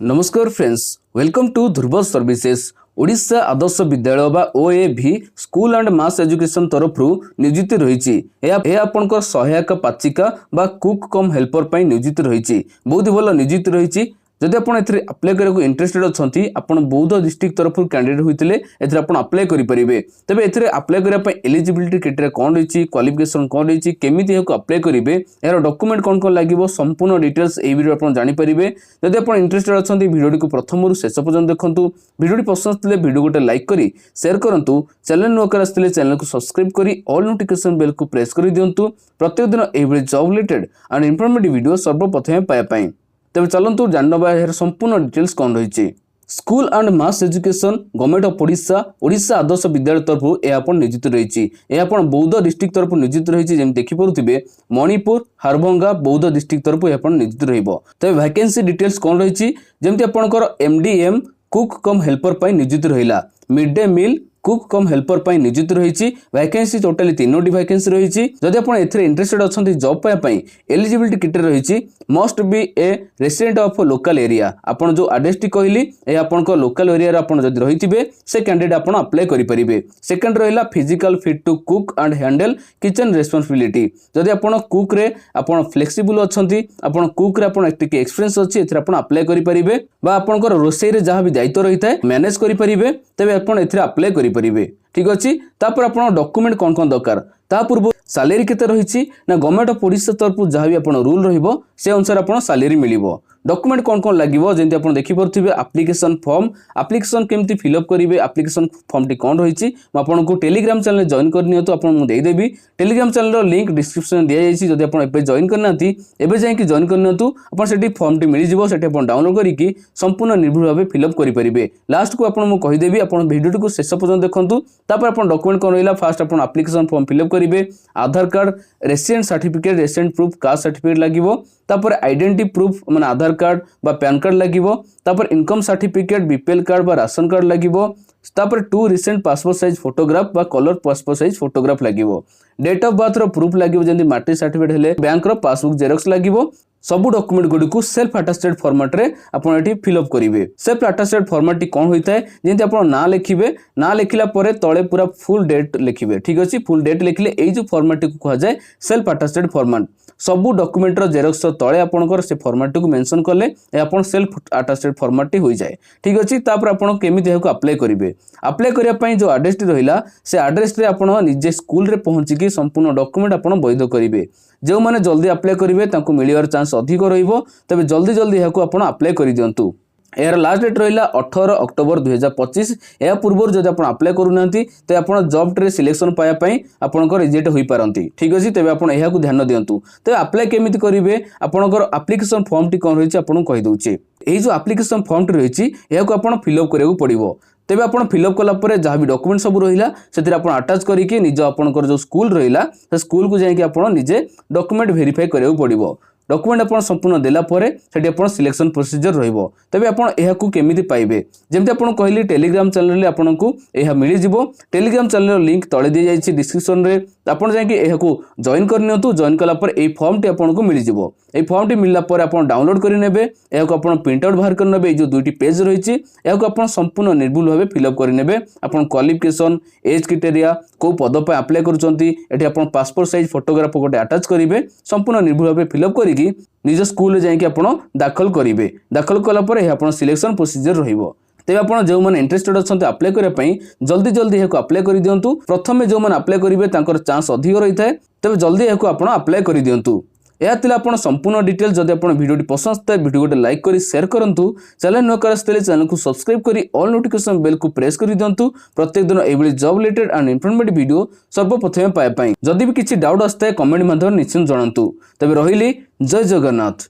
नमस्कार friends, welcome to Dhruv Services. Odisha Adarsha Vidyalaya बा OAV school and mass education तरफ नियुक्ति रही आपंकर सहायक पाचिका बा कुक कम हेल्पर पर नियुक्ति रही। बहुत भल नियुक्ति रही। जदि आप अप्लाई करने इंटरेस्टेड अच्छा आप बौद्ध डिस्ट्रिक्ट तरफ कैंडिडेट होते आप अप्लाई करेंगे। तेज ए अप्लाई करने एलिजिबिलिटी क्राइटेरिया कौन रही, क्वालिफिकेशन कौन रही, केमी अप्लाई करेंगे, यार डॉक्यूमेंट कौन कौन लगे, संपूर्ण डिटेल्स यही वीडियो आप जानीपारे। जदि आप इंटरेस्टेड अच्छा वीडियो को प्रथम शेष पर्यटन देखूँ। वीडियो पसंद थे वीडियो गोटे लाइक करी शेयर करूँ। चैनल नुआकर आसते चैनल को सब्सक्राइब करी ऑल नोटिफिकेशन बेल को प्रेस कर दिंतु। प्रत्येक दिन यही job related and informative video सर्वप्रथम पाइबा। तेज चलतु जानवा यार संपूर्ण डिटेल्स कौन रही। School and mass education government of Odisha Adarsha Vidyalaya तरफ यह नियुक्त रही। यह बौद्ध डिस्ट्रिक्ट तरफ नियुक्त रही। जमी देखिपे मणिपुर हारभंगा बौद्ध डिस्ट्रिक्ट तरफ यह नियुक्त रही। वैकेंसी डिटेल्स कौन रही, जमी आपंकर एमडीएम कुक कम हेल्पर पर नियुक्त रहा। मिड डे मील कुक कम हेल्पर पर नियुक्त रही। वैकेंसी टोटाली 3टी वैकेंसी रही। जदि आप इंटरेस्टेड अच्छा जॉब पाई एलिजिबिलिटी क्राइटेरिया रही। Must be A resident of local area. आपन जो एड्रेस टी कहली ए आपन को लोकल एरिया आपन जदि रहिथिबे से कैंडिडेट आपन अप्लाई करि परिबे। सेकंड रहिला physical fit to cook and handle kitchen responsibility. जदि आपन कुक रे आपन फ्लेक्सिबल अछंती, आपन कुक रे आपन एक्टिक एक्सपीरियंस अछि, एथरे आपन अप्लाई करि परिबे बा आपन को रोसई रे जहां भी दायित्व रहिताय मैनेज करि परिबे, तबे आपन एथरे अप्लाई करि परिबे। ठीक अछि। तापर आपन डॉक्यूमेंट कौन कौन दरकार, ता पूर्व सैलरी केते रही ना गवर्नमेंट ऑफ ओडिशा तरफ जहाँ भी आपन रूल रहिबो से अनुसार आपन सैलरी मिलिबो। डॉक्यूमेंट कौन कौन लगिबो जेंति आपन देखि परथिबे एप्लिकेशन फॉर्म। एप्लिकेशन केमती फिलअप करिवे, एप्लिकेशन फॉर्म टी कौन रही आपन को टेलीग्राम चैनल जॉइन कर नियतो। आपन मु देई देबी टेलीग्राम चैनल रो लिंक डिस्क्रिप्शन दिया जायछि। जदि आपन एबे जॉइन करनांती एबे जाय कि जॉइन कर नियतो। आपन सेठी फॉर्म टी मिलि जिवो, सेठी आपन डाउनलोड करिकि संपूर्ण निर्भुल भाबे फिलअप करि परिबे। लास्ट को आपन मु कहि देबी, आपन वीडियो को शेष पर्यंत देखंतु। तापर आपन डॉक्यूमेंट कौन रहिला, फास्ट आपन एप्लिकेशन फॉर्म फिलअप करिवे। Aadhaar card, resident certificate, resident proof, caste certificate लागिवो। तापर आइडेंटिटी प्रूफ माने आधार कार्ड बा पैन कार्ड लागिवो। तापर इनकम सर्टिफिकेट, बीपीएल कार्ड बा राशन कार्ड लागिवो। तापर 2 रिसेंट पासपोर्ट साइज फोटोग्राफ बा कलर पासपोर्ट साइज फोटोग्राफ लागिवो। डेट ऑफ बर्थ रो प्रूफ लागिवो, जेंति मैट्रिक सर्टिफिकेट हेले बैंक रो पासबुक जेरॉक्स लागिवो। सबु डॉक्यूमेंट गुडी को सेल्फ अटेस्टेड फॉर्मेट रे आपण एठी फिलअप करिवे। सेल्फ अटेस्टेड फॉर्मेट टी कोन होइताय, जेंति आपण ना लिखिबे, ना लिखिला परे तळे पूरा फुल डेट लिखिबे। ठीक अछि। फुल डेट लिखिले एई जो फॉर्मेट को कहा जाय सेल्फ अटेस्टेड फॉर्मेट। सबु डॉक्यूमेंट रो जेरॉक्स तळे आपणकर से फॉर्मेट को मेंशन करले ए आपण सेल्फ अटेस्टेड फॉर्मेट टी होई जाय। ठीक अछि। तापर आपण केमिति हेको अप्लाई करिवे। अप्लाई करिया पई जो एड्रेस टी रहिला से एड्रेस रे आपण निजे स्कूल रे पहुंची कि संपूर्ण डॉक्यूमेंट आपण वैध करिवे। जो माने जल्दी अप्लाई करिवे तांको मिलियर चांस अधिक रहिबो। तबे जल्दी जल्दी हेको आपण अप्लाई करि दियंतु। यार लास्ट डेट रहिला 18 अक्टोबर 2025। या पूर्व जदि आपण अप्लाई करूनांती ते आपण जॉब ट्रे सिलेक्शन पाया पई आपणकर रिजेक्ट होई पारंती। ठीक अछि। तबे आपण एहा को ध्यान दियंतु। तबे अप्लाई केमिति करिवे, आपणकर एप्लिकेशन फॉर्म टी कोन रहिछि आपण कहि दउछि। एही जो एप्लिकेशन फॉर्म टी रहिछि एहा को आपण फिलअप करियो पड़िबो। तेबे आपण फिलअप कला परे जहाँ भी डॉक्यूमेंट सब रहिला सेतिर आपण अटैच करिके निज आपणकर जो स्कूल रहिला से स्कूल को जाय कि आपण निजे डॉक्यूमेंट वेरीफाई करियो पड़िबो। डॉक्यूमेंट आपण संपूर्ण देला परे सेठी आपण सिलेक्शन प्रोसीजर रहिबो। तबे आपण एहा को केमिति पाइबे, जेमते आपण कहली टेलीग्राम चैनल रे आपण को एहा मिलि जिवो। टेलीग्राम चैनल रो लिंक तळे दि जायछि डिस्क्रिप्शन रे। आपण जाय कि एहा को जॉइन कर नियंतु। जॉइन कला पर ए फॉर्म टी आपण को मिलि जिवो। ए फॉर्म टी मिलला पर आपण डाउनलोड करि नेबे। एहा को आपण प्रिंट आउट बाहर कर नेबे। जो दुईटी पेज रहिछि एहा को आपण संपूर्ण निर्भुल भाबे फिलअप करि नेबे। आपण क्वालिफिकेशन, एज क्राइटेरिया, को पद पे अप्लाई करूचंती, एठी आपण पासपोर्ट साइज फोटोग्राफ गोटे अटैच करिवे। संपूर्ण निर्भुल भाबे फिलअप करिकि निज स्कूल रे जाय कि आपण दाखल करिवे। दाखल कला पर हे आपण सिलेक्शन प्रोसीजर रहिबो। तेबे आपण जो माने इंटरेस्टेड अछंते अप्लाई करिया पई जल्दी जल्दी हेको अप्लाई करि दियंतु। प्रथमे जो माने अप्लाई करिवे तांकर चांस अधिक रहिथाय। तबे जल्दी हेको आपण अप्लाई करि दियंतु। या तिला आपण संपूर्ण डिटेल जदि आपण वीडियो टी पसंद था वीडियो गोटे लाइक करी शेयर करंतु। चैनल न करस्तेले चैनल को सब्सक्राइब करी ऑल नोटिफिकेशन बेल को प्रेस करि दियंतु। प्रत्येक दिन ably job related and informative video सर्वप्रथम पाए पई। जदि भी किछि डाउट आस्ते कमेंट माध्यम निश्चित जणांतु। तबे रहिली जय जगन्नाथ।